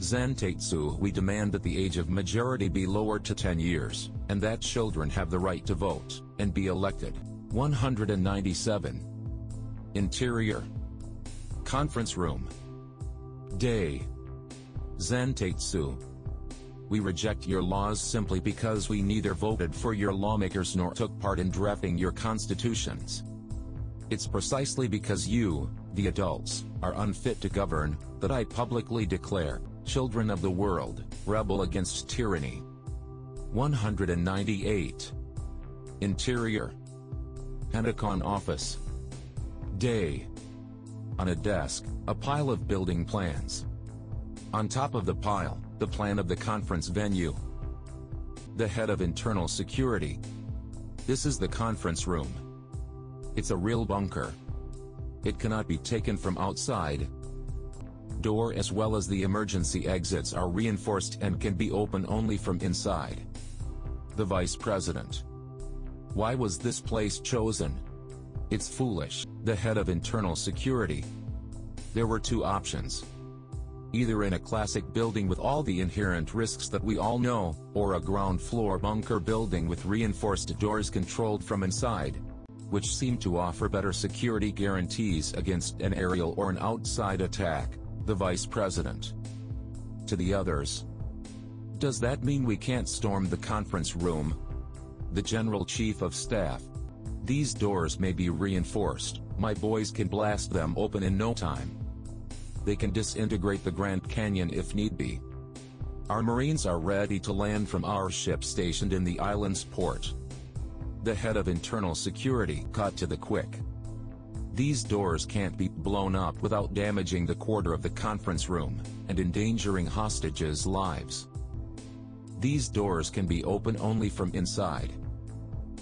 Zentatsu, we demand that the age of majority be lowered to 10 years, and that children have the right to vote, and be elected. 197. Interior. Conference room. Day. Zentatsu. We reject your laws simply because we neither voted for your lawmakers nor took part in drafting your constitutions. It's precisely because you, the adults, are unfit to govern, that I publicly declare, children of the world, rebel against tyranny. 198. Interior. Pentagon office. Day. On a desk, a pile of building plans. On top of the pile, the plan of the conference venue. The head of internal security. This is the conference room. It's a real bunker. It cannot be taken from outside. Door as well as the emergency exits are reinforced and can be opened only from inside. The Vice President. Why was this place chosen? It's foolish. The head of internal security. There were two options. Either in a classic building with all the inherent risks that we all know, or a ground floor bunker building with reinforced doors controlled from inside, which seemed to offer better security guarantees against an aerial or an outside attack. The Vice President. To the others. Does that mean we can't storm the conference room? The General Chief of Staff. These doors may be reinforced, my boys can blast them open in no time. They can disintegrate the Grand Canyon if need be. Our Marines are ready to land from our ship stationed in the island's port. The head of internal security cut to the quick. These doors can't be blown up without damaging the quarter of the conference room, and endangering hostages' lives. These doors can be opened only from inside.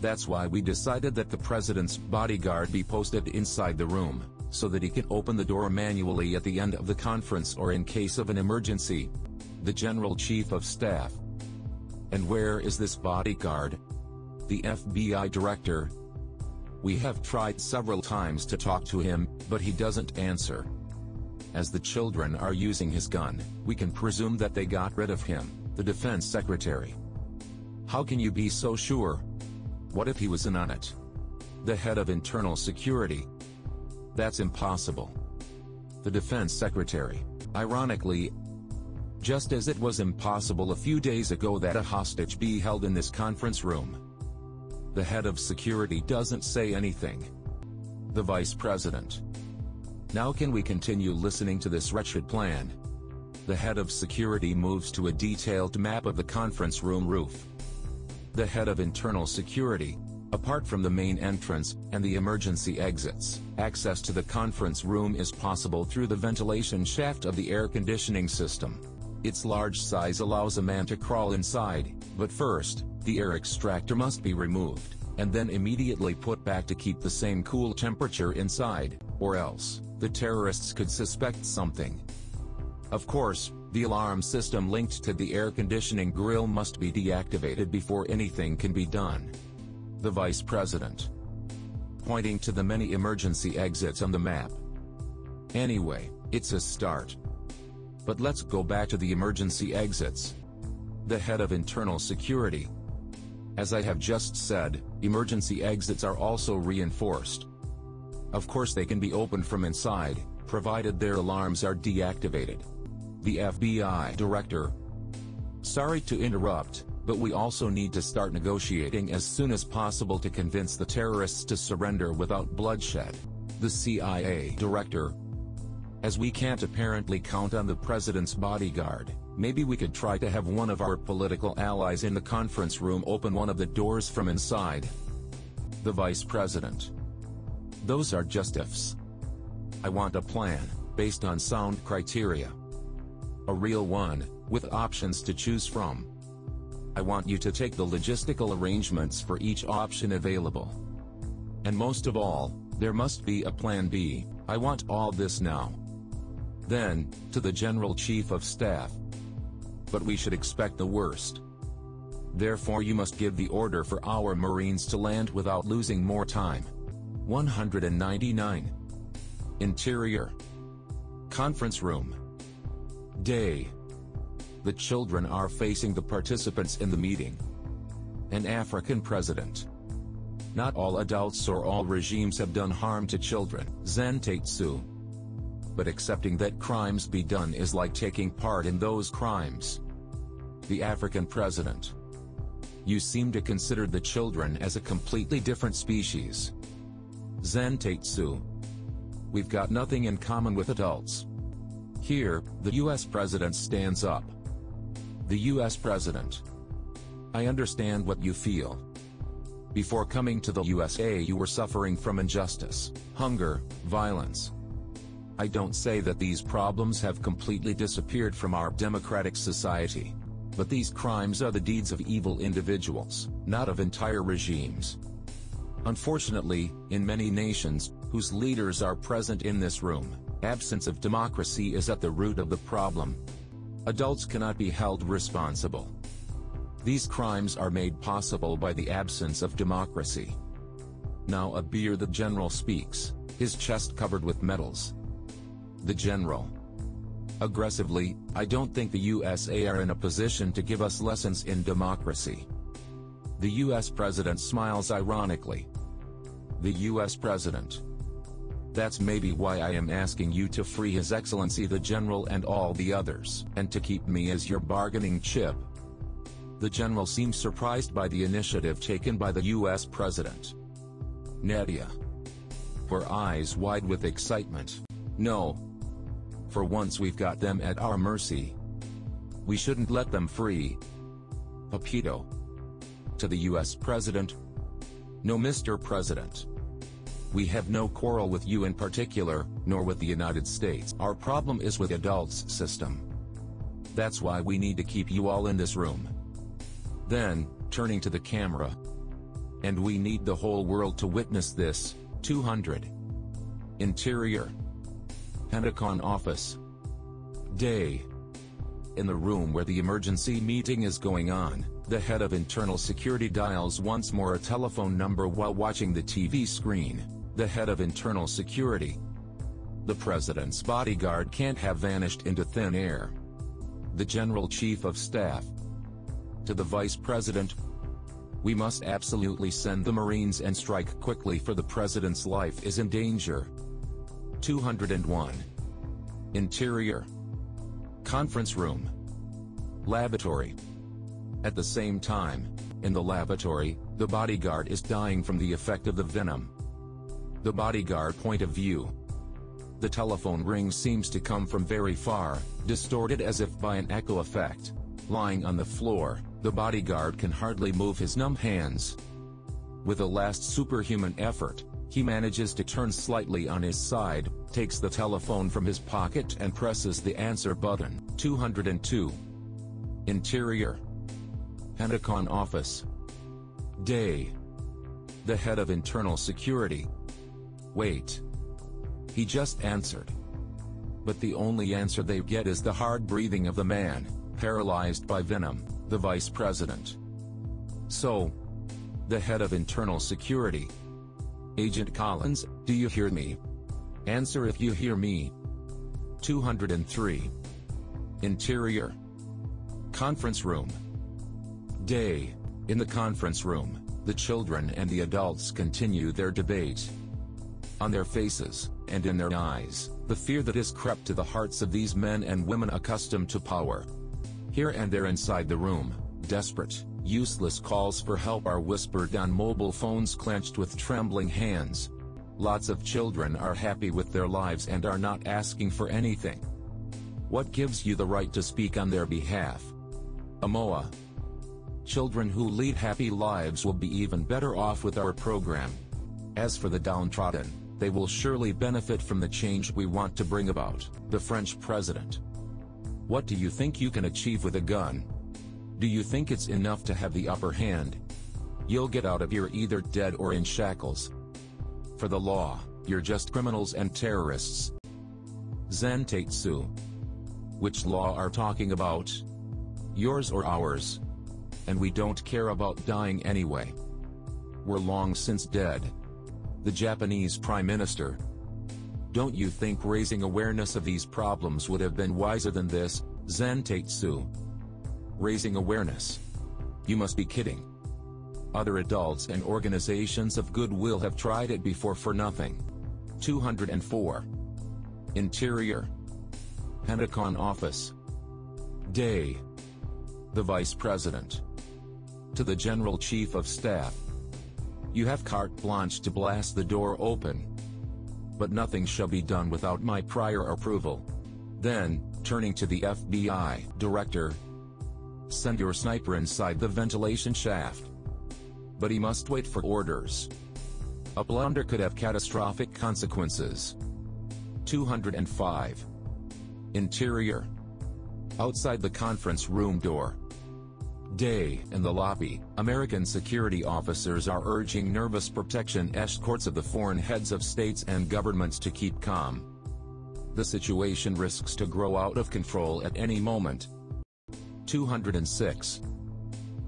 That's why we decided that the President's bodyguard be posted inside the room, so that he can open the door manually at the end of the conference or in case of an emergency. The General Chief of Staff. And where is this bodyguard? The FBI Director. We have tried several times to talk to him, but he doesn't answer. As the children are using his gun, we can presume that they got rid of him. The Defense Secretary. How can you be so sure? What if he was in on it? The head of internal security. That's impossible. The Defense Secretary. Ironically, just as it was impossible a few days ago that a hostage be held in this conference room. The head of security doesn't say anything. The Vice President. Now can we continue listening to this wretched plan? The head of security moves to a detailed map of the conference room roof. The head of internal security. Apart from the main entrance, and the emergency exits, access to the conference room is possible through the ventilation shaft of the air conditioning system. Its large size allows a man to crawl inside, but first, the air extractor must be removed, and then immediately put back to keep the same cool temperature inside, or else, the terrorists could suspect something. Of course, the alarm system linked to the air conditioning grill must be deactivated before anything can be done. The Vice President. Pointing to the many emergency exits on the map. Anyway, it's a start. But let's go back to the emergency exits. The head of internal security. As I have just said, emergency exits are also reinforced. Of course they can be opened from inside, provided their alarms are deactivated. The FBI Director. Sorry to interrupt, but we also need to start negotiating as soon as possible to convince the terrorists to surrender without bloodshed. The CIA Director. As we can't apparently count on the President's bodyguard, maybe we could try to have one of our political allies in the conference room open one of the doors from inside. The Vice President. Those are just ifs. I want a plan, based on sound criteria. A real one, with options to choose from. I want you to take the logistical arrangements for each option available. And most of all, there must be a plan B. I want all this now. Then, to the General Chief of Staff. But we should expect the worst. Therefore you must give the order for our Marines to land without losing more time. 199. Interior. Conference room. Day. The children are facing the participants in the meeting. An African president. Not all adults or all regimes have done harm to children, Zen Tetsu. But accepting that crimes be done is like taking part in those crimes. The African president. You seem to consider the children as a completely different species. Zen Tetsu. We've got nothing in common with adults. Here, the US president stands up. The US president. I understand what you feel. Before coming to the USA you were suffering from injustice, hunger, violence. I don't say that these problems have completely disappeared from our democratic society. But these crimes are the deeds of evil individuals, not of entire regimes. Unfortunately, in many nations, whose leaders are present in this room, absence of democracy is at the root of the problem. Adults cannot be held responsible. These crimes are made possible by the absence of democracy. Now Abir the general speaks, his chest covered with medals. The general. Aggressively, I don't think the USA are in a position to give us lessons in democracy. The US president smiles ironically. The US president. That's maybe why I am asking you to free His Excellency the General and all the others, and to keep me as your bargaining chip. The general seems surprised by the initiative taken by the US president. Nadia. Her eyes wide with excitement. No. For once we've got them at our mercy. We shouldn't let them free. Papito. To the US president. No, Mr. President. We have no quarrel with you in particular, nor with the United States. Our problem is with adults' system. That's why we need to keep you all in this room. Then, turning to the camera. And we need the whole world to witness this. 200. Interior. Pentagon office. Day. In the room where the emergency meeting is going on, the head of internal security dials once more a telephone number while watching the TV screen. The head of internal security. The president's bodyguard can't have vanished into thin air. The general chief of staff. To the vice president. We must absolutely send the Marines and strike quickly, for the president's life is in danger. 201. Interior. Conference room. Lavatory. At the same time, in the lavatory, the bodyguard is dying from the effect of the venom. The bodyguard point of view. The telephone ring seems to come from very far, distorted as if by an echo effect. Lying on the floor, the bodyguard can hardly move his numb hands. With a last superhuman effort, he manages to turn slightly on his side, takes the telephone from his pocket and presses the answer button. 202. Interior. Pentagon office. Day. The head of internal security. Wait. He just answered. But the only answer they get is the hard breathing of the man, paralyzed by venom, the vice president. So. The head of internal security. Agent Collins, do you hear me? Answer if you hear me. 203. Interior. Conference room. Day. In the conference room, the children and the adults continue their debate. On their faces, and in their eyes, the fear that has crept to the hearts of these men and women accustomed to power. Here and there inside the room, desperate, useless calls for help are whispered on mobile phones clenched with trembling hands. Lots of children are happy with their lives and are not asking for anything. What gives you the right to speak on their behalf? Amoa. Children who lead happy lives will be even better off with our program. As for the downtrodden, they will surely benefit from the change we want to bring about. The French president. What do you think you can achieve with a gun? Do you think it's enough to have the upper hand? You'll get out of here either dead or in shackles. For the law, you're just criminals and terrorists. Zen Tetsu. Which law are talking about? Yours or ours? And we don't care about dying anyway. We're long since dead. The Japanese Prime Minister. Don't you think raising awareness of these problems would have been wiser than this, Zen Tetsu? raising awareness. You must be kidding. Other adults and organizations of goodwill have tried it before for nothing. 204. Interior. Pentagon Office. Day. The Vice President. To the General Chief of Staff. You have carte blanche to blast the door open. But nothing shall be done without my prior approval. Then, turning to the FBI Director, send your sniper inside the ventilation shaft. But he must wait for orders. A blunder could have catastrophic consequences. 205. Interior. Outside the conference room door. Day. In the lobby, American security officers are urging nervous protection escorts of the foreign heads of states and governments to keep calm. The situation risks to grow out of control at any moment. 206.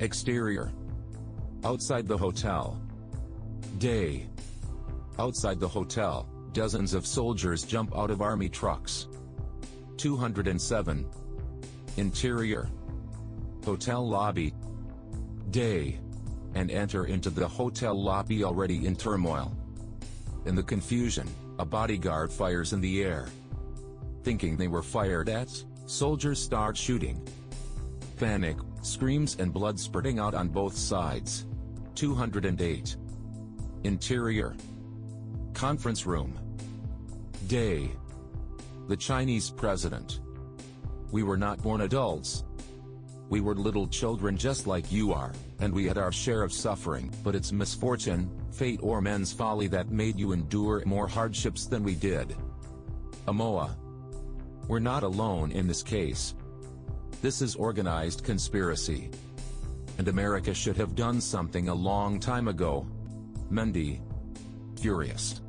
Exterior. Outside the hotel. Day. Outside the hotel, dozens of soldiers jump out of army trucks. 207. Interior. Hotel lobby. Day. And enter into the hotel lobby already in turmoil. In the confusion, a bodyguard fires in the air. Thinking they were fired at, soldiers start shooting. Panic, screams and blood spurting out on both sides. 208. Interior. Conference room. Day. The Chinese president. We were not born adults. We were little children just like you are, and we had our share of suffering, but it's misfortune, fate or men's folly that made you endure more hardships than we did. Amoa. We're not alone in this case. This is organized conspiracy. And America should have done something a long time ago. Mendy. Furious.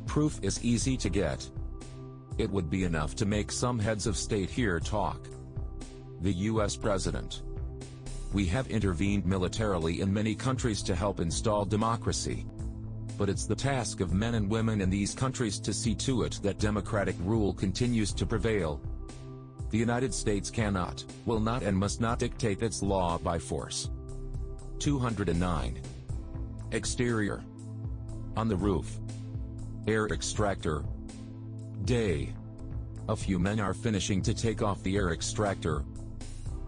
Proof is easy to get. It would be enough to make some heads of state here talk. The U.S. President. We have intervened militarily in many countries to help install democracy. But it's the task of men and women in these countries to see to it that democratic rule continues to prevail. The United States cannot, will not and must not dictate its law by force. 209. Exterior. On the roof. Air extractor. Day. A few men are finishing to take off the air extractor.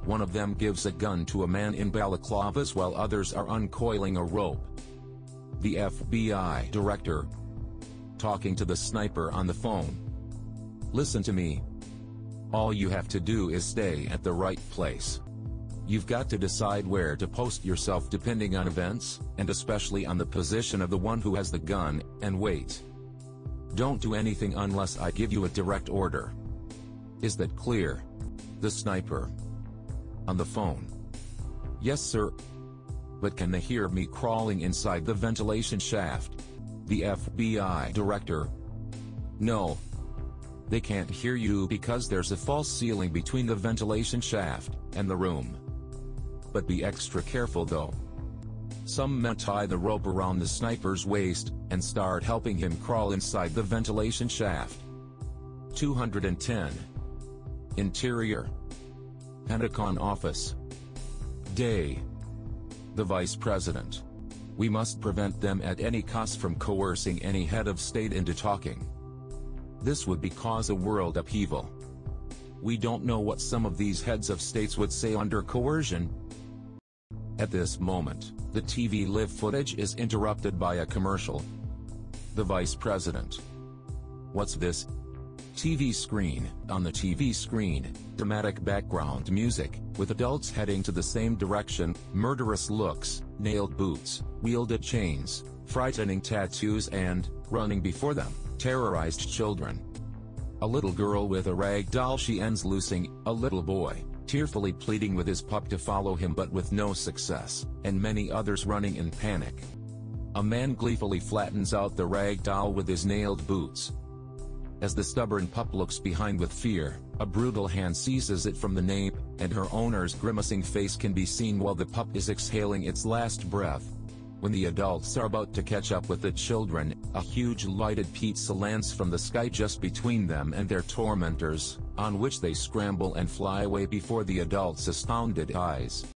One of them gives a gun to a man in balaclavas while others are uncoiling a rope. The FBI Director. Talking to the sniper on the phone. Listen to me. All you have to do is stay at the right place. You've got to decide where to post yourself depending on events, and especially on the position of the one who has the gun, and wait. Don't do anything unless I give you a direct order. Is that clear? The sniper. On the phone. Yes, sir. But can they hear me crawling inside the ventilation shaft? The FBI Director. No. They can't hear you because there's a false ceiling between the ventilation shaft and the room. But be extra careful though. Some men tie the rope around the sniper's waist and start helping him crawl inside the ventilation shaft. 210. Interior. Pentagon Office. Day. The Vice President. We must prevent them at any cost from coercing any head of state into talking. This would cause a world upheaval. We don't know what some of these heads of states would say under coercion. At this moment, the TV live footage is interrupted by a commercial. The Vice President. What's this? TV screen. On the TV screen, dramatic background music, with adults heading to the same direction, murderous looks, nailed boots, wielded chains, frightening tattoos and, running before them, terrorized children. A little girl with a rag doll she ends losing, a little boy, tearfully pleading with his pup to follow him but with no success, and many others running in panic. A man gleefully flattens out the rag doll with his nailed boots. As the stubborn pup looks behind with fear, a brutal hand seizes it from the nape, and her owner's grimacing face can be seen while the pup is exhaling its last breath. When the adults are about to catch up with the children, a huge lighted pizza lands from the sky just between them and their tormentors. on which they scramble and fly away before the adult's astounded eyes.